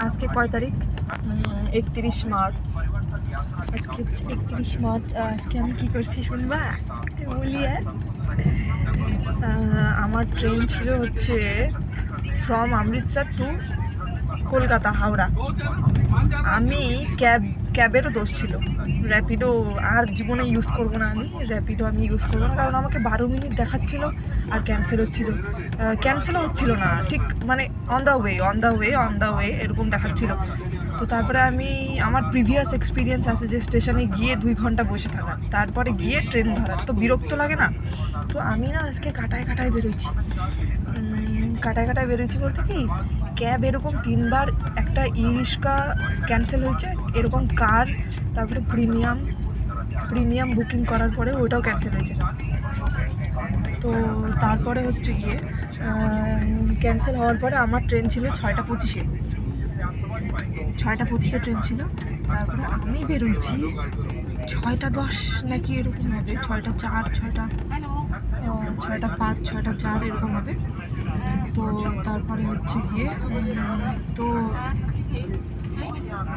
আজকে কয় তারিখ? 31 মার্চ। আজকে হচ্ছে 31 মার্চ। আজকে আমি কি করছি শুনবা? বলি আমার ট্রেন ছিল হচ্ছে ফ্রম অমৃতসর টু কলকাতা হাওড়া। আমি ক্যাবেরও দোষ ছিল। র্যাপিডো আর জীবনে ইউজ করবো না, আমি র্যাপিডো ইউজ করবো না, কারণ আমাকে 12 মিনিট দেখাচ্ছিল আর ক্যান্সেলও হচ্ছিল না ঠিক, মানে অন দ্য ওয়ে এরকম দেখাচ্ছিল। তো তারপরে আমি আমার প্রিভিয়াস এক্সপিরিয়েন্স আছে যে স্টেশনে গিয়ে 2 ঘন্টা বসে থাকা, তারপরে গিয়ে ট্রেন ধরার, তো বিরক্ত লাগে না। তো আমি না আজকে কাটায় বেরোচ্ছি বলতে কি, ক্যাব এরকম 3বার, একটা ই-রিক্সা ক্যান্সেল হয়েছে, এরকম কার, তারপরে প্রিমিয়াম বুকিং করার পরে ওটাও ক্যান্সেল হয়েছে। তো তারপরে হচ্ছে গিয়ে ক্যান্সেল হওয়ার পরে আমার ট্রেন ছিল 6টা 25-এ ট্রেন ছিল। তারপরে আমি বেরোচ্ছি 6টা 10 নাকি এরকম হবে, 6টা 4, 6টা 5, 6টা 4 এরকম হবে। তো তারপরে হচ্ছে গিয়ে তো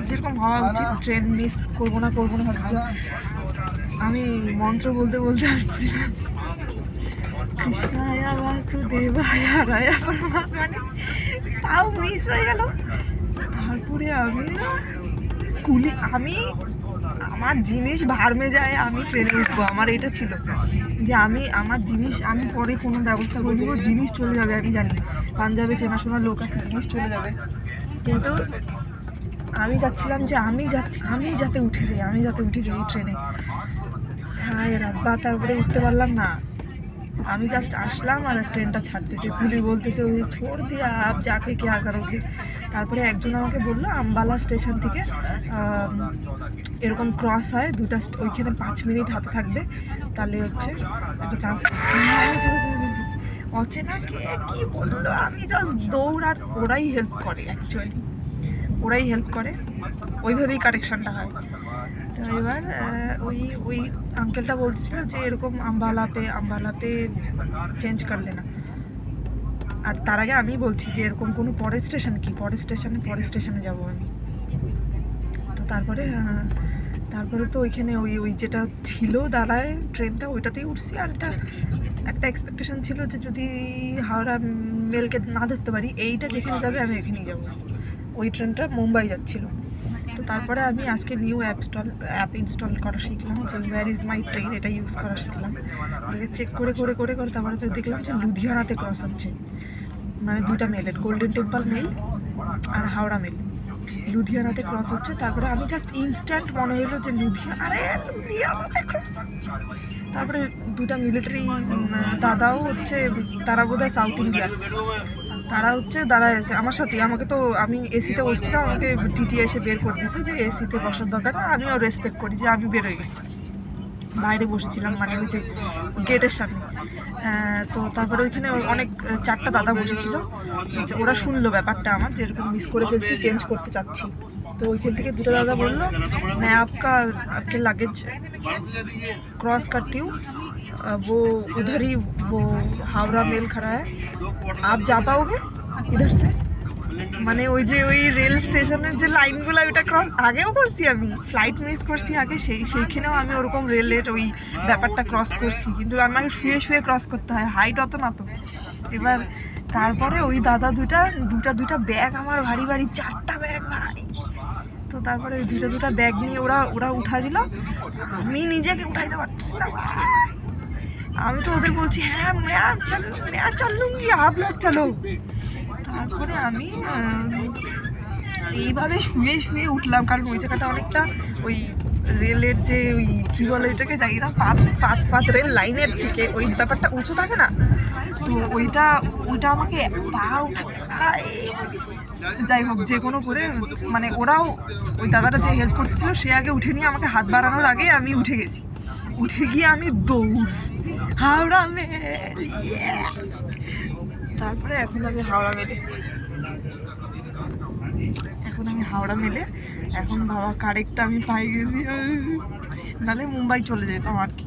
যেরকম হওয়া উচিত, ট্রেন মিস করবো না ভাবছিলাম। আমি মন্ত্র বলতে আসছিলাম, কৃষ্ণায় বাসুদেবায় রায়া মানে, তাও মিস হয়ে গেল। তারপরে আমি আমার জিনিস ভার্মে যায়, আমি ট্রেনে উঠবো, আমার এটা ছিল যে আমার জিনিস আমি পরে কোনো ব্যবস্থা করে দেবো, জিনিস চলে যাবে, আমি জানি পাঞ্জাবে চেনাশোনা লোক আছে, জিনিস চলে যাবে। কিন্তু আমি যাচ্ছিলাম যে আমি যাতে উঠে যাই এই ট্রেনে। হায় রাব্বা, তারপরে উঠতে পারলাম না। আমি জাস্ট আসলাম আর ট্রেনটা ছাড়তেছে, কুলি বলতেছে ওই ছোড় দিয়া আপ যাকে কে করোগে। তারপরে একজন আমাকে বললো আম্বালা স্টেশন থেকে এরকম ক্রস হয় দুটা, ওইখানে 5 মিনিট হাতে থাকবে, তাহলে হচ্ছে একটা চান্স। অচেনা কে কি বললো, আমি জাস্ট দৌড়ার, ওরাই হেল্প করে, ওইভাবেই কারেকশানটা হয়। তো এবার ওই আঙ্কেলটা বলতেছিল যে এরকম আম্বালা পে চেঞ্জ করলে না। আর তার আগে আমি বলছি যে এরকম কোনো পরের স্টেশনে যাবো আমি। তো তারপরে তো ওইখানে ওই যেটা ছিল দাঁড়ায় ট্রেনটা, ওইটাতেই উঠছি। আর একটা এক্সপেকটেশন ছিল যে যদি হাওড়া মেলকে না ধরতে পারি, এইটা যেখানে যাবে আমি এখানেই যাবো। ওই ট্রেনটা মুম্বাই যাচ্ছিল। তো তারপরে আমি আজকে নিউ অ্যাপ ইনস্টল করা শিখলাম, যে ওয়্যার ইজ মাই ট্রেন, এটা ইউজ করা শিখলাম। চেক করে তারপরে তো দেখলাম যে লুধিয়ানাতে ক্রস হচ্ছে, মানে 2টা মেলের, গোল্ডেন টেম্পল মেল আর হাওড়া মেল লুধিয়ানাতে ক্রস হচ্ছে। তারপরে আমি জাস্ট ইনস্ট্যান্ট মনে হলো যে লুধিয়ানাতে ক্রস হচ্ছে। তারপরে 2টা মিলিটারি দাদাও হচ্ছে, তারা বোধহয় সাউথ ইন্ডিয়ার, তারা হচ্ছে দাঁড়ায় আছে আমার সাথে। আমি এসিতে বসছিলাম, আমাকে টিটি এসে বের করে দিয়েছে যে এসিতে বসার দরকার না। আমিও রেসপেক্ট করি যে আমি বের হয়ে গেছি, বাইরে বসেছিলাম, মানে ওই যে গেটের সামনে। তো তারপরে ওইখানে অনেক 4টা দাদা বসেছিল, ওরা শুনলো ব্যাপারটা আমার, যেরকম মিস করে ফেলছি, চেঞ্জ করতে চাচ্ছি। তো ওইখান থেকে 2টা দাদা বললো, मैं आपके लगेज क्रॉस करती हूँ, वो उधर ही वो हावड़ा मेल खड़ा है, आप जा पाओगे इधर से। মানে ওই রেল স্টেশনের যে লাইনগুলো, ওইটা ক্রস আগেও করছি, আমি ফ্লাইট মিস করছি আগে, সেইখানেও আমি ওরকম রেলের ওই ব্যাপারটা ক্রস করছি, কিন্তু আমাকে শুয়ে ক্রস করতে হয়, হাইট অত না তো। এবার তারপরে ওই দাদা দুটা ব্যাগ, আমার ভারী 4টা ব্যাগ ভাই। তো তারপরে ওই দুটা ব্যাগ নিয়ে ওরা উঠা দিল, আমি নিজেকে উঠাইতে পারতেছি না। আমি তো ওদের বলছি হ্যাঁ मैं चल लूंगी, आप लोग चलो। তারপরে আমি এইভাবে শুয়ে উঠলাম, কারণ ওই জায়গাটা অনেকটা ওই রেলের যে ওই কী বলে এটাকে, যাই না, পাত রেল লাইনের থেকে ওই ব্যাপারটা উঁচু থাকে না, তো ওইটা আমাকে পা উঠাতে, যাই হোক যে কোনো করে, মানে ওরাও, ওই দাদাটা যে হেল্প করছিল সে আগে উঠে নিয়ে আমাকে হাত বাড়ানোর আগে আমি উঠে গেছি। উঠে গিয়ে আমি দৌড় হাওড়া মেল। তারপরে এখন আমি হাওড়া মেলে এখন বাবা কারেক্ট আমি পাই গেছি, নাহলে মুম্বাই চলে যেতাম আর কি।